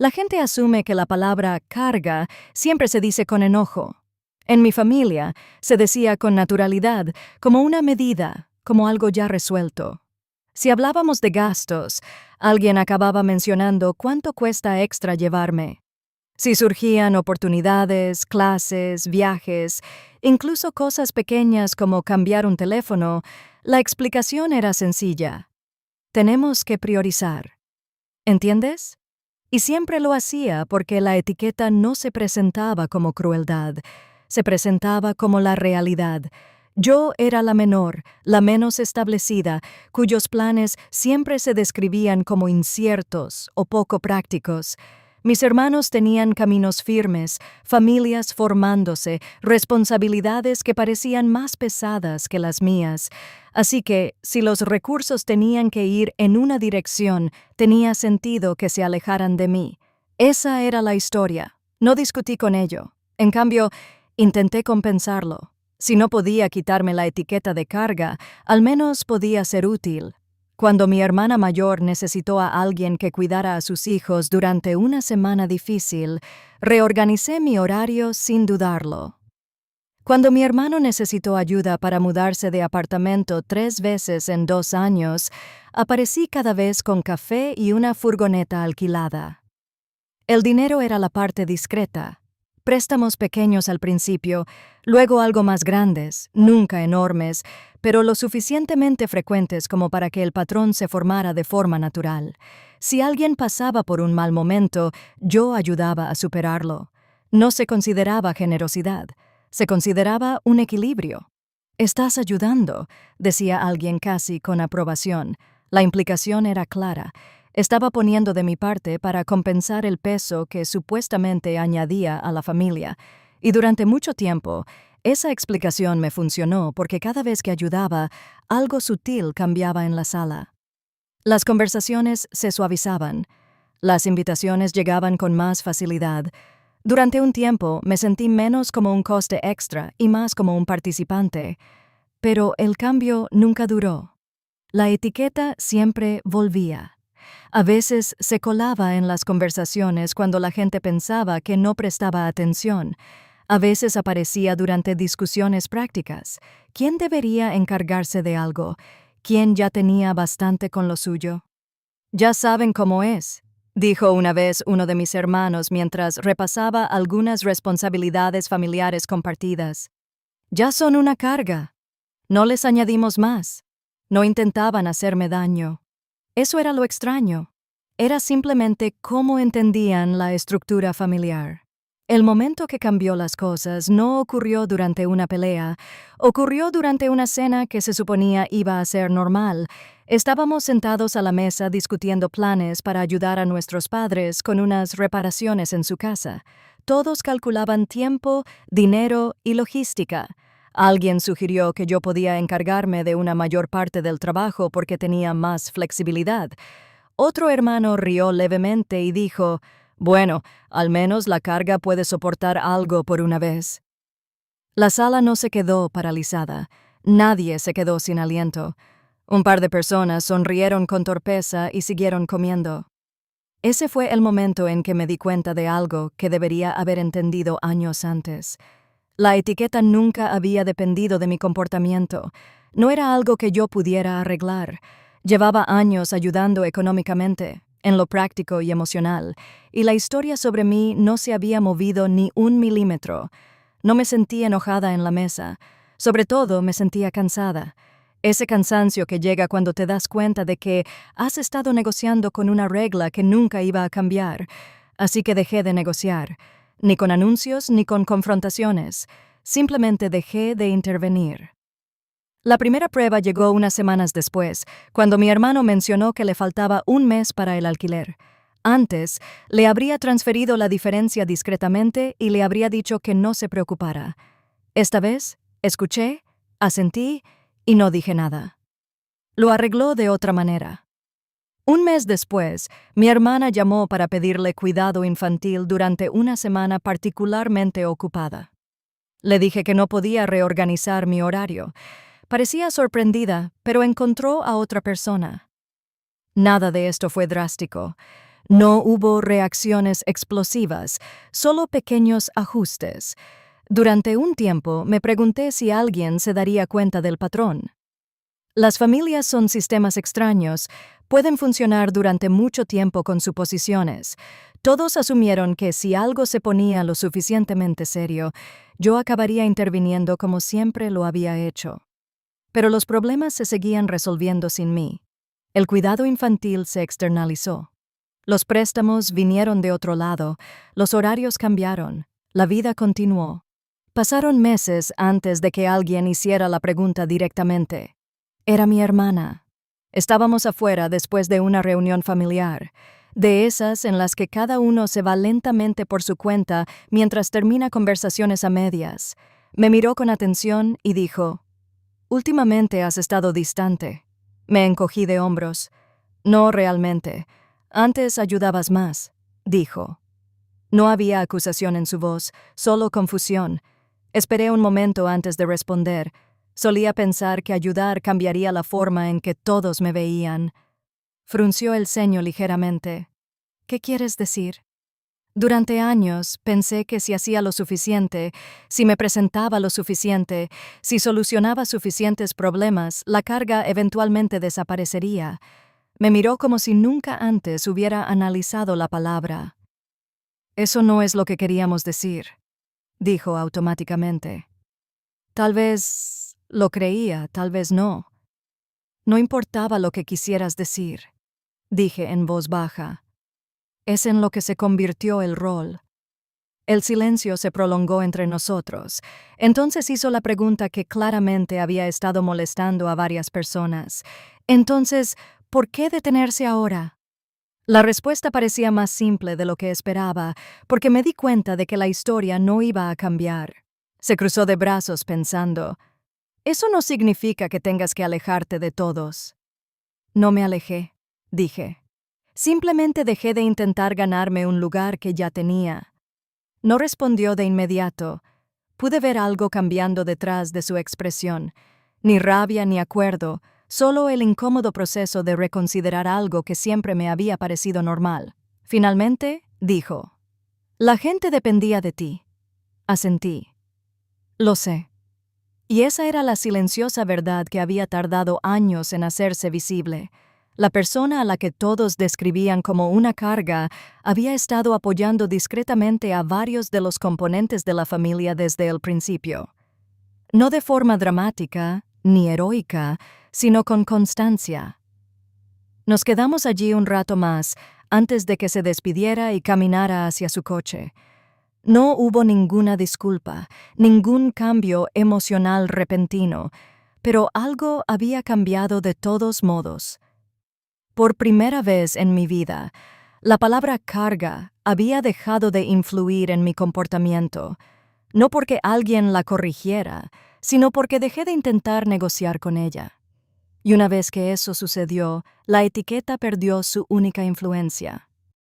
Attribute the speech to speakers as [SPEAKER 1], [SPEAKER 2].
[SPEAKER 1] La gente asume que la palabra carga siempre se dice con enojo. En mi familia se decía con naturalidad, como una medida, como algo ya resuelto. Si hablábamos de gastos, alguien acababa mencionando cuánto cuesta extra llevarme. Si surgían oportunidades, clases, viajes, incluso cosas pequeñas como cambiar un teléfono, la explicación era sencilla. Tenemos que priorizar. ¿Entiendes? Y siempre lo hacía porque la etiqueta no se presentaba como crueldad, se presentaba como la realidad. Yo era la menor, la menos establecida, cuyos planes siempre se describían como inciertos o poco prácticos. Mis hermanos tenían caminos firmes, familias formándose, responsabilidades que parecían más pesadas que las mías. Así que, si los recursos tenían que ir en una dirección, tenía sentido que se alejaran de mí. Esa era la historia. No discutí con ello. En cambio, intenté compensarlo. Si no podía quitarme la etiqueta de carga, al menos podía ser útil. Cuando mi hermana mayor necesitó a alguien que cuidara a sus hijos durante una semana difícil, reorganicé mi horario sin dudarlo. Cuando mi hermano necesitó ayuda para mudarse de apartamento 3 veces en 2 años, aparecí cada vez con café y una furgoneta alquilada. El dinero era la parte discreta. Préstamos pequeños al principio, luego algo más grandes, nunca enormes, pero lo suficientemente frecuentes como para que el patrón se formara de forma natural. Si alguien pasaba por un mal momento, yo ayudaba a superarlo. No se consideraba generosidad, se consideraba un equilibrio. «Estás ayudando», decía alguien casi con aprobación. La implicación era clara. Estaba poniendo de mi parte para compensar el peso que supuestamente añadía a la familia. Y durante mucho tiempo, esa explicación me funcionó porque cada vez que ayudaba, algo sutil cambiaba en la sala. Las conversaciones se suavizaban. Las invitaciones llegaban con más facilidad. Durante un tiempo me sentí menos como un coste extra y más como un participante. Pero el cambio nunca duró. La etiqueta siempre volvía. A veces se colaba en las conversaciones cuando la gente pensaba que no prestaba atención. A veces aparecía durante discusiones prácticas. ¿Quién debería encargarse de algo? ¿Quién ya tenía bastante con lo suyo? «Ya saben cómo es», dijo una vez uno de mis hermanos mientras repasaba algunas responsabilidades familiares compartidas. «Ya son una carga. No les añadimos más. No intentaban hacerme daño». Eso era lo extraño. Era simplemente cómo entendían la estructura familiar. El momento que cambió las cosas no ocurrió durante una pelea, ocurrió durante una cena que se suponía iba a ser normal. Estábamos sentados a la mesa discutiendo planes para ayudar a nuestros padres con unas reparaciones en su casa. Todos calculaban tiempo, dinero y logística. Alguien sugirió que yo podía encargarme de una mayor parte del trabajo porque tenía más flexibilidad. Otro hermano rió levemente y dijo, «Bueno, al menos la carga puede soportar algo por una vez». La sala no se quedó paralizada. Nadie se quedó sin aliento. Un par de personas sonrieron con torpeza y siguieron comiendo. Ese fue el momento en que me di cuenta de algo que debería haber entendido años antes. La etiqueta nunca había dependido de mi comportamiento. No era algo que yo pudiera arreglar. Llevaba años ayudando económicamente, en lo práctico y emocional, y la historia sobre mí no se había movido ni 1 milímetro. No me sentí enojada en la mesa. Sobre todo, me sentía cansada. Ese cansancio que llega cuando te das cuenta de que has estado negociando con una regla que nunca iba a cambiar. Así que dejé de negociar. Ni con anuncios ni con confrontaciones. Simplemente dejé de intervenir. La primera prueba llegó unas semanas después, cuando mi hermano mencionó que le faltaba 1 mes para el alquiler. Antes, le habría transferido la diferencia discretamente y le habría dicho que no se preocupara. Esta vez, escuché, asentí y no dije nada. Lo arregló de otra manera. 1 mes después, mi hermana llamó para pedirle cuidado infantil durante una semana particularmente ocupada. Le dije que no podía reorganizar mi horario. Parecía sorprendida, pero encontró a otra persona. Nada de esto fue drástico. No hubo reacciones explosivas, solo pequeños ajustes. Durante un tiempo me pregunté si alguien se daría cuenta del patrón. Las familias son sistemas extraños, pueden funcionar durante mucho tiempo con suposiciones. Todos asumieron que si algo se ponía lo suficientemente serio, yo acabaría interviniendo como siempre lo había hecho. Pero los problemas se seguían resolviendo sin mí. El cuidado infantil se externalizó. Los préstamos vinieron de otro lado, los horarios cambiaron, la vida continuó. Pasaron meses antes de que alguien hiciera la pregunta directamente. Era mi hermana. Estábamos afuera después de una reunión familiar, de esas en las que cada uno se va lentamente por su cuenta mientras termina conversaciones a medias. Me miró con atención y dijo: «Últimamente has estado distante». Me encogí de hombros. «No realmente. Antes ayudabas más», dijo. No había acusación en su voz, solo confusión. Esperé un momento antes de responder. Solía pensar que ayudar cambiaría la forma en que todos me veían. Frunció el ceño ligeramente. «¿Qué quieres decir?» Durante años pensé que si hacía lo suficiente, si me presentaba lo suficiente, si solucionaba suficientes problemas, la carga eventualmente desaparecería. Me miró como si nunca antes hubiera analizado la palabra. «Eso no es lo que queríamos decir», dijo automáticamente. Tal vez lo creía, tal vez no. «No importaba lo que quisieras decir», dije en voz baja. «Es en lo que se convirtió el rol». El silencio se prolongó entre nosotros. Entonces hizo la pregunta que claramente había estado molestando a varias personas. Entonces, ¿por qué detenerse ahora? La respuesta parecía más simple de lo que esperaba, porque me di cuenta de que la historia no iba a cambiar. Se cruzó de brazos pensando: «Eso no significa que tengas que alejarte de todos». «No me alejé», dije. «Simplemente dejé de intentar ganarme un lugar que ya tenía». No respondió de inmediato. Pude ver algo cambiando detrás de su expresión. Ni rabia ni acuerdo, solo el incómodo proceso de reconsiderar algo que siempre me había parecido normal. Finalmente, dijo: «La gente dependía de ti». Asentí. «Lo sé». Y esa era la silenciosa verdad que había tardado años en hacerse visible. La persona a la que todos describían como una carga había estado apoyando discretamente a varios de los componentes de la familia desde el principio. No de forma dramática ni heroica, sino con constancia. Nos quedamos allí un rato más antes de que se despidiera y caminara hacia su coche. No hubo ninguna disculpa, ningún cambio emocional repentino, pero algo había cambiado de todos modos. Por primera vez en mi vida, la palabra carga había dejado de influir en mi comportamiento, no porque alguien la corrigiera, sino porque dejé de intentar negociar con ella. Y una vez que eso sucedió, la etiqueta perdió su única influencia.